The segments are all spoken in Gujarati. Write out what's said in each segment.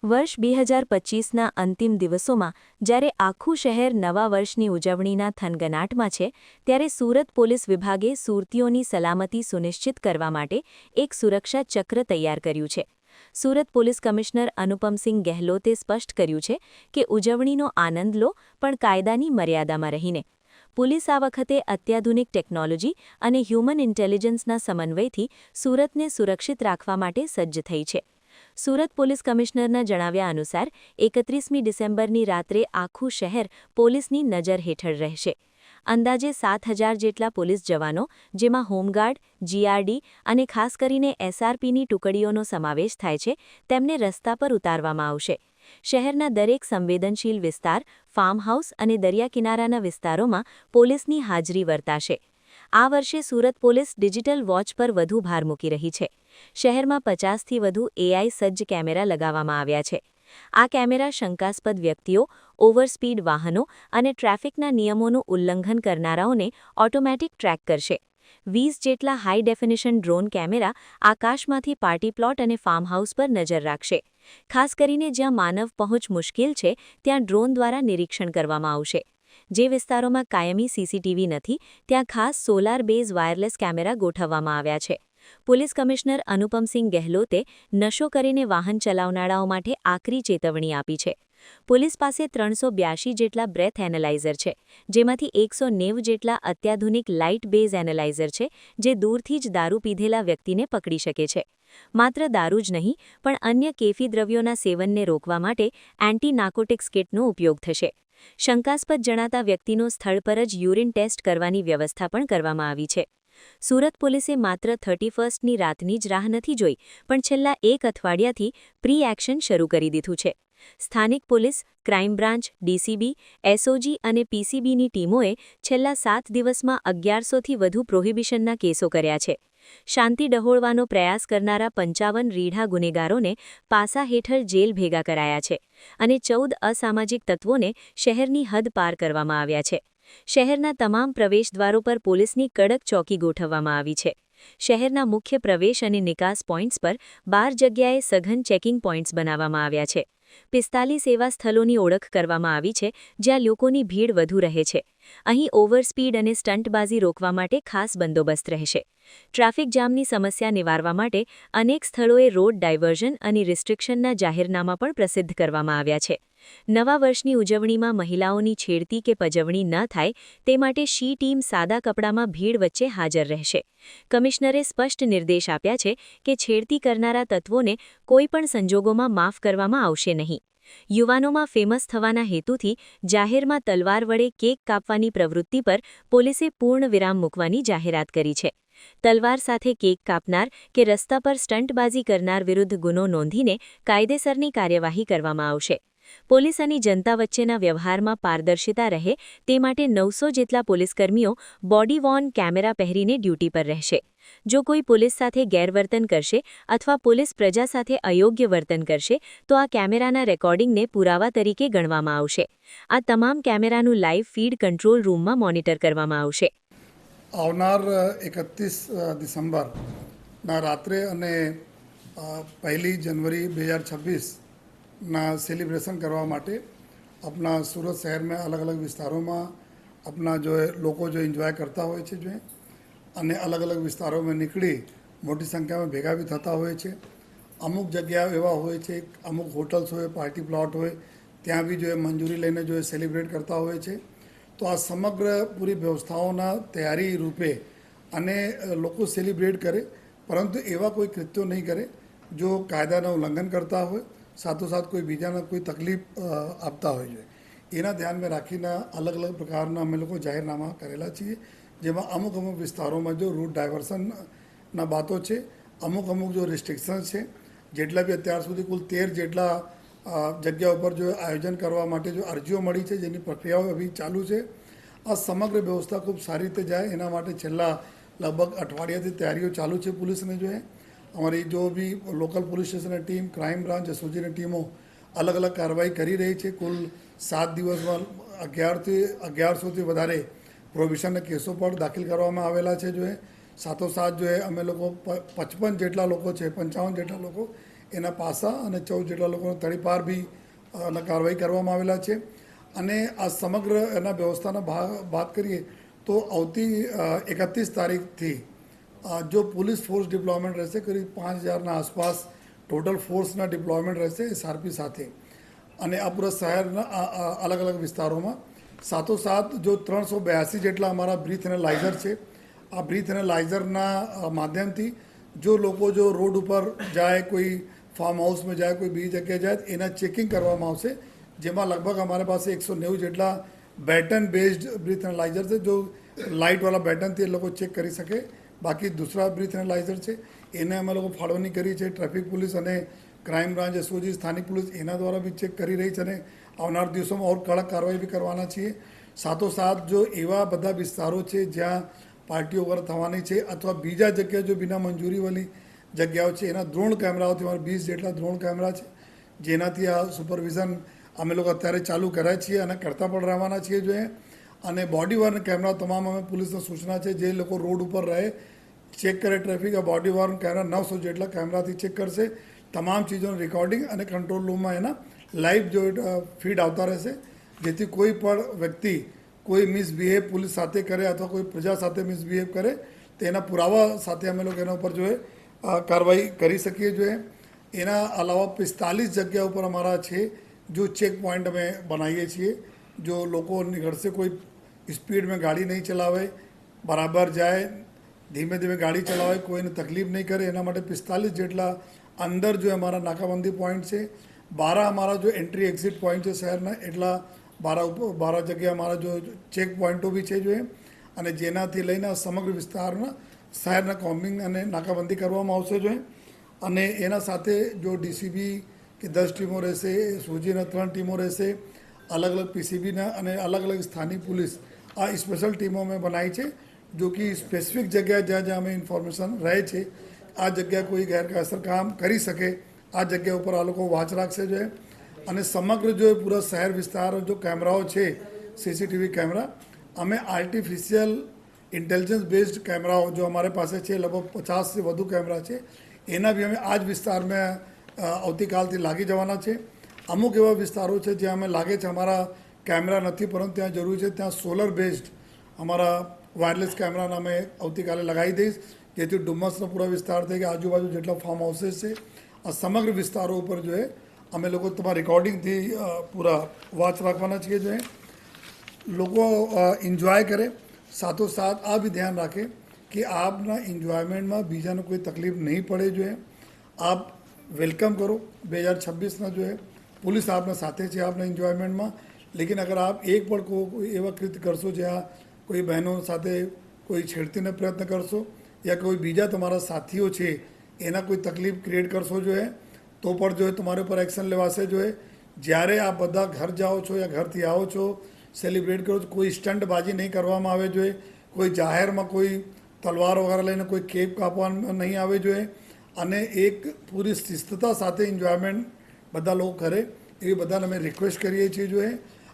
વર્ષ 2025ના અંતિમ દિવસોમાં જ્યારે આખું શહેર નવા વર્ષની ઉજવણીના થનગનાટમાં છે, ત્યારે સુરત પોલીસ વિભાગે સુરતીઓની સલામતી સુનિશ્ચિત કરવા માટે એક સુરક્ષા ચક્ર તૈયાર કર્યું છે. સુરત પોલીસ કમિશનર અનુપમસિંહ ગહેલોતે સ્પષ્ટ કર્યું છે કે ઉજવણીનો આનંદ લો, પણ કાયદાની મર્યાદામાં રહીને. પોલીસ આ વખતે અત્યાધુનિક ટેકનોલોજી અને હ્યુમન ઇન્ટેલિજન્સના સમન્વયથી સુરતને સુરક્ષિત રાખવા માટે સજ્જ થઈ છે. સુરત પોલીસ કમિશનરના જણાવ્યા અનુસાર 31મી ડિસેમ્બરની રાત્રે આખું શહેર પોલીસની નજર હેઠળ રહેશે. અંદાજે 7,000 જેટલા પોલીસ જવાનો, જેમાં હોમગાર્ડ, જીઆરડી અને ખાસ કરીને એસઆરપીની ટુકડીઓનો સમાવેશ થાય છે, તેમને રસ્તા પર ઉતારવામાં આવશે. શહેરના દરેક સંવેદનશીલ વિસ્તાર, ફાર્મ હાઉસ અને દરિયા કિનારાના વિસ્તારોમાં પોલીસની હાજરી વર્તાશે. આ વર્ષે સુરત પોલીસ ડિજિટલ વોચ પર વધુ ભાર મૂકી રહી છે. શહેરમાં 50થી વધુ એઆઈ સજ્જ કેમેરા લગાવવામાં આવ્યા છે. આ કેમેરા શંકાસ્પદ વ્યક્તિઓ, ઓવરસ્પીડ વાહનો અને ટ્રાફિકના નિયમોનું ઉલ્લંઘન કરનારાઓને ઓટોમેટિક ટ્રેક કરશે. 20 જેટલા હાઈ ડેફિનિશન ડ્રોન કેમેરા આકાશમાંથી પાર્ટી પ્લોટ અને ફાર્મ હાઉસ પર નજર રાખશે. ખાસ કરીને જ્યાં માનવ પહોંચ મુશ્કેલ છે, ત્યાં ડ્રોન દ્વારા નિરીક્ષણ કરવામાં આવશે. જે વિસ્તારોમાં કાયમી સીસીટીવી નથી, ત્યાં ખાસ સોલાર બેઝ વાયરલેસ કેમેરા ગોઠવવામાં આવ્યા છે. પોલીસ કમિશનર અનુપમસિંહ ગહેલોતે નશો કરીને વાહન ચલાવનારાઓ માટે આકરી ચેતવણી આપી છે. પોલીસ પાસે 382 જેટલા બ્રેથ એનાલાઇઝર છે, જેમાંથી 190 જેટલા અત્યાધુનિક લાઇટ બેઝ એનાલાઇઝર છે, જે દૂરથી જ દારૂ પીધેલા વ્યક્તિને પકડી શકે છે. માત્ર દારૂ જ નહીં, પણ અન્ય કેફી દ્રવ્યોના સેવનને રોકવા માટે એન્ટી નાર્કોટિક્સ કિટનો ઉપયોગ થશે. શંકાસ્પદ જણાતા વ્યક્તિનો સ્થળ પર જ યુરિન ટેસ્ટ કરવાની વ્યવસ્થા પણ કરવામાં આવી છે. સુરત પોલીસે માત્ર 31મી રાતની જ રાહ નથી જોઈ, પણ છેલ્લા એક અઠવાડિયાથી પ્રી એક્શન શરૂ કરી દીધું છે. સ્થાનિક police, crime branch, DCB, SOG અને પીસીબીની ટીમોએ છેલ્લા 7 દિવસમાં 1100થી વધુ પ્રોહિબિશનના કેસો કર્યા છે. શાંતિ ડહોળવાનો પ્રયાસ કરનારા 55 રીઢા ગુનેગારોને પાસા હેઠળ જેલ ભેગા કરાયા છે અને 14 અસામાજિક તત્વોને શહેરની હદ પાર કરવામાં આવ્યા છે. શહેરના તમામ પ્રવેશદ્વારો પર પોલીસની કડક ચોકી ગોઠવવામાં આવી છે. શહેરના મુખ્ય પ્રવેશ અને નિકાસ પોઇન્ટ્સ પર 12 જગ્યાએ સઘન ચેકિંગ પોઇન્ટ્સ બનાવવામાં આવ્યા છે. 45 એવા સ્થળોની ઓળખ કરવામાં આવી છે, જ્યાં લોકોની ભીડ વધુ રહે છે. અહીં ઓવરસ્પીડ અને સ્ટંટબાજી રોકવા માટે ખાસ બંદોબસ્ત રહેશે. ટ્રાફિક જામની સમસ્યા નિવારવા માટે અનેક સ્થળોએ રોડ ડાયવર્ઝન અને રિસ્ટ્રિક્શનના જાહેરનામા પણ પ્રસિદ્ધ કરવામાં આવ્યા છે. નવા વર્ષની ઉજવણીમાં મહિલાઓની છેડતી કે પજવણી ન થાય તે માટે શી ટીમ સાદા કપડામાં ભીડ વચ્ચે હાજર રહેશે. કમિશનરે સ્પષ્ટ નિર્દેશ આપ્યા છે કે છેડતી કરનારા તત્વોને કોઈપણ સંજોગોમાં માફ કરવામાં આવશે નહીં. યુવાનોમાં ફેમસ થવાના હેતુથી જાહેરમાં તલવાર વડે કેક કાપવાની પ્રવૃત્તિ પર પોલીસે પૂર્ણ વિરામ મૂકવાની જાહેરાત કરી છે. તલવાર સાથે કેક કાપનાર કે રસ્તા પર સ્ટંટબાજી કરનાર વિરુદ્ધ ગુનો નોંધીને કાયદેસરની કાર્યવાહી કરવામાં આવશે. પોલીસ અને જનતા વચ્ચેના વ્યવહારમાં પારદર્શિતા રહે તે માટે 900 જેટલા પોલીસકર્મીઓ બોડી વોર્ન કેમેરા પહેરીને ડ્યુટી પર રહેશે. જો કોઈ પોલીસ સાથે ગેરવર્તન કરશે અથવા પોલીસ પ્રજા સાથે અયોગ્ય વર્તન કરશે, તો આ કેમેરાના રેકોર્ડિંગને પુરાવા તરીકે ગણવામાં આવશે. આ તમામ કેમેરાનું લાઇવ ફીડ કંટ્રોલ રૂમમાં મોનિટર કરવામાં આવશે. આવનાર 31 ડિસેમ્બરના રાત્રે અને 1 જનવરી 2026ના સેલિબ્રેશન કરવા માટે अपना सूरत शहर में अलग अलग विस्तारों में अपना जो है લોકો जो એન્જોય કરતા હોય છે जो અને અલગ અલગ વિસ્તારોમાં નીકળી મોટી સંખ્યામાં ભેગા બી થતા હોય છે. અમુક જગ્યાઓ એવા હોય છે, અમુક હોટલ્સ હોય, પાર્ટી પ્લોટ હોય, ત્યાં બી જો મંજૂરી લઈને જો સેલિબ્રેટ કરતા હોય છે. તો આ સમગ્ર પૂરી વ્યવસ્થાઓના તૈયારી રૂપે અને લોકો સેલિબ્રેટ કરે, પરંતુ એવા કોઈ કૃત્યો નહીં કરે જો કાયદાનું ઉલ્લંઘન કરતા હોય, સાથોસાથ કોઈ બીજાને કોઈ તકલીફ આપતા હોય છે. એના ધ્યાનમાં રાખીને અલગ અલગ પ્રકારના અમે લોકો જાહેરનામા કરેલા છીએ, જેમાં અમુક વિસ્તારોમાં જો રૂટ ડાયવર્સનના બાતો છે, અમુક જો રિસ્ટ્રિક્શન્સ છે. જેટલા બી અત્યાર સુધી કુલ 13 જેટલા જગ્યા ઉપર જો આયોજન કરવા માટે જો અરજીઓ મળી છે, જેની પ્રક્રિયાઓ અભી ચાલુ છે. આ સમગ્ર વ્યવસ્થા ખૂબ સારી રીતે જાય એના માટે છેલ્લા લગભગ અઠવાડિયાથી તૈયારીઓ ચાલુ છે પોલીસને જો અમારી જો બી લોકલ પોલીસ સ્ટેશનની ટીમ, ક્રાઇમ બ્રાન્ચ, એસઓજીની ટીમો અલગ અલગ કાર્યવાહી કરી રહી છે. કુલ 7 દિવસમાં 1100થી વધારે પ્રોહિબિશનના કેસો પણ દાખલ કરવામાં આવેલા છે. સાથોસાથ અમે લોકો 55 જેટલા લોકો છે, 55 જેટલા લોકો એના પાસા અને 14 જેટલા લોકોને તડીપાર બી ના કાર્યવાહી કરવામાં આવેલા છે. અને આ સમગ્ર એના વ્યવસ્થાના વાત કરીએ તો આવતી 31 તારીખથી જો પોલીસ ફોર્સ ડિપ્લોયમેન્ટ રહેશે, કરીબ 5000ના આસપાસ ટોટલ ફોર્સના ડિપ્લોયમેન્ટ રહેશે એસઆરપી સાથે, અને આ પૂરા શહેરના અલગ અલગ વિસ્તારોમાં. સાથોસાથ જો 382 જેટલા અમારા બ્રીથ એનાલાઇઝર છે, આ બ્રીથ એનાલાઇઝરના માધ્યમથી જો લોકો જો રોડ ઉપર જાય, કોઈ ફાર્મ હાઉસમાં જાય, કોઈ બીજી જગ્યાએ જાય, એના ચેકિંગ કરવામાં આવશે, જેમાં લગભગ અમારી પાસે 190 જેટલા બેટન બેઝડ બ્રીથ એનાલાઇઝર છે. જો લાઇટવાળા બેટનથી એ લોકો ચેક કરી શકે. બાકી દૂસરા બ્રીથ એનાલાઇઝર છે એને અમે લોકો ફાળવણી કરી છે. ટ્રાફિક પોલીસ અને ક્રાઇમ બ્રાન્ચ, એસઓજી, સ્થાનિક પોલીસ એના દ્વારા બી ચેક કરી રહી છે, અને આવનાર દિવસોમાં ઓર કડક કાર્યવાહી બી કરવાના છીએ. સાથોસાથ જો એવા બધા વિસ્તારો છે જ્યાં પાર્ટીઓ વગર થવાની છે અથવા બીજા જગ્યાએ જો બિના મંજૂરીવાળી જગ્યાઓ છે, એના ડ્રોન કેમેરાઓથી અમારા 20 જેટલા ડ્રોન કેમેરા છે, જેનાથી આ સુપરવિઝન અમે લોકો અત્યારે ચાલુ કર્યા છીએ અને કરતા પણ રહેવાના છીએ જોઈએ. અને બોડી વોર્ન કેમેરા તમામ અમે પોલીસને સૂચના છે, જે લોકો રોડ ઉપર રહે ચેક કરે ટ્રાફિક, આ બોડી વોર્ન કેમેરા 900 જેટલા કેમેરાથી ચેક કરશે. તમામ ચીજોનું રેકોર્ડિંગ અને કંટ્રોલ રૂમમાં એના લાઈવ જો ફીડ આવતા રહેશે, જેથી કોઈ પણ વ્યક્તિ કોઈ મિસબિહેવ પોલીસ સાથે કરે અથવા કોઈ પ્રજા સાથે મિસબિહેવ કરે તેના પુરાવા સાથે અમે લોકો એના ઉપર જોઈએ કાર્યવાહી કરી શકીએ જોઈએ. એના અલાવા 45 જગ્યા ઉપર અમારા છે જો ચેક પોઈન્ટ અમે બનાવીએ છીએ. જો લોકો નીકળશે, કોઈ સ્પીડમાં ગાડી નહીં ચલાવે, બરાબર જાય, ધીમે ધીમે ગાડી ચલાવે, કોઈને તકલીફ નહીં કરે, એના માટે 45 જેટલા અંદર જો અમારા નાકાબંધી પોઈન્ટ છે. 12 અમારા જો એન્ટ્રી એક્ઝિટ પોઈન્ટ છે શહેરના, એટલા 12 જગ્યા અમારા જો ચેક પોઈન્ટો બી છે જોઈએ, અને જેનાથી લઈને સમગ્ર વિસ્તારના શહેરના કોમ્બિંગ અને નાકાબંધી કરવામાં આવશે જોઈએ. અને એના સાથે જો ડીસીબી કે 10 ટીમો રહેશે, સોજીના 3 ટીમો રહેશે, અલગ અલગ પીસીબીના અને અલગ અલગ સ્થાનિક પોલીસ, આ સ્પેશિયલ ટીમો અમે બનાવી છે, જો કે સ્પેસિફિક જગ્યા જ્યાં જ્યાં અમે ઇન્ફોર્મેશન રહે છે, આ જગ્યા કોઈ ગેરકાયદેસર કામ કરી શકે, આ જગ્યા ઉપર આ લોકો વાચ રાખશે જોઈએ. અને સમગ્ર જો પૂરા શહેર વિસ્તાર જો કેમેરાઓ છે, સીસીટીવી કેમેરા, અમે આર્ટિફિશિયલ ઇન્ટેલિજન્સ બેઝડ કેમેરાઓ જો અમારી પાસે છે, લગભગ 50થી વધુ કેમેરા છે, એના બી અમે આ જ વિસ્તારમાં આવતીકાલથી લાગી જવાના છે. અમુક એવા વિસ્તારો છે જ્યાં અમે લાગે છે અમારા કેમેરા નથી, પરંતુ ત્યાં જરૂર છે, ત્યાં સોલર બેઝડ અમારા વાયરલેસ કેમેરાને અમે આવતીકાલે લગાવી દઈશ, જેથી ડુમ્મસનો પૂરા વિસ્તાર થઈ કે આજુબાજુ જેટલા ફાર્મ હાઉસીસ છે, આ સમગ્ર વિસ્તારો ઉપર જોઈએ અમે લોકો તમારા રેકોર્ડિંગથી પૂરા વાચ રાખવાના છીએ. જોઈએ લોકો એન્જોય કરે, સાથોસાથ આ બી ધ્યાન રાખે કે આપના એન્જોયમેન્ટમાં બીજાને કોઈ તકલીફ નહીં પડે જોઈએ. આપ વેલકમ કરો 2026ના જોઈએ, પોલીસ આપના સાથે છે આપના એન્જોયમેન્ટમાં. લેકિન અગર આપ એક પણ કોઈ એવા કૃત્ય કરશો જ્યાં કોઈ બહેનો સાથે કોઈ છેડતીનો પ્રયત્ન કરશો, યા કોઈ બીજા તમારા સાથીઓ છે એના કોઈ તકલીફ ક્રિએટ કરશો જોઈએ, તો પણ જોઈએ તમારા ઉપર એક્શન લેવાશે જોઈએ. જ્યારે આપ બધા ઘર જાઓ છો યા ઘરથી આવો છો, સેલિબ્રેટ કરો છો, કોઈ સ્ટંટબાજી નહીં કરવામાં આવે જોઈએ, કોઈ જાહેરમાં કોઈ તલવાર વગેરે લઈને કોઈ કેક કાપવા નહીં આવે જોઈએ, અને એક પૂરી શિસ્તતા સાથે એન્જોયમેન્ટ બધા લોકો કરે એવી બધાને અમે રિક્વેસ્ટ કરીએ છીએ જોઈએ.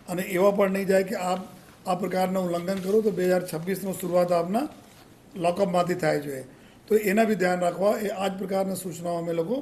અને એવા પણ નહીં જાય કે આપ આ પ્રકારનું ઉલ્લંઘન કરો તો 2026નો શરૂઆત આપના લોકઅપમાંથી થાય જોઈએ. તો એના બી ધ્યાન રાખવા, એ આ જ પ્રકારના સૂચનાઓ અમે લોકો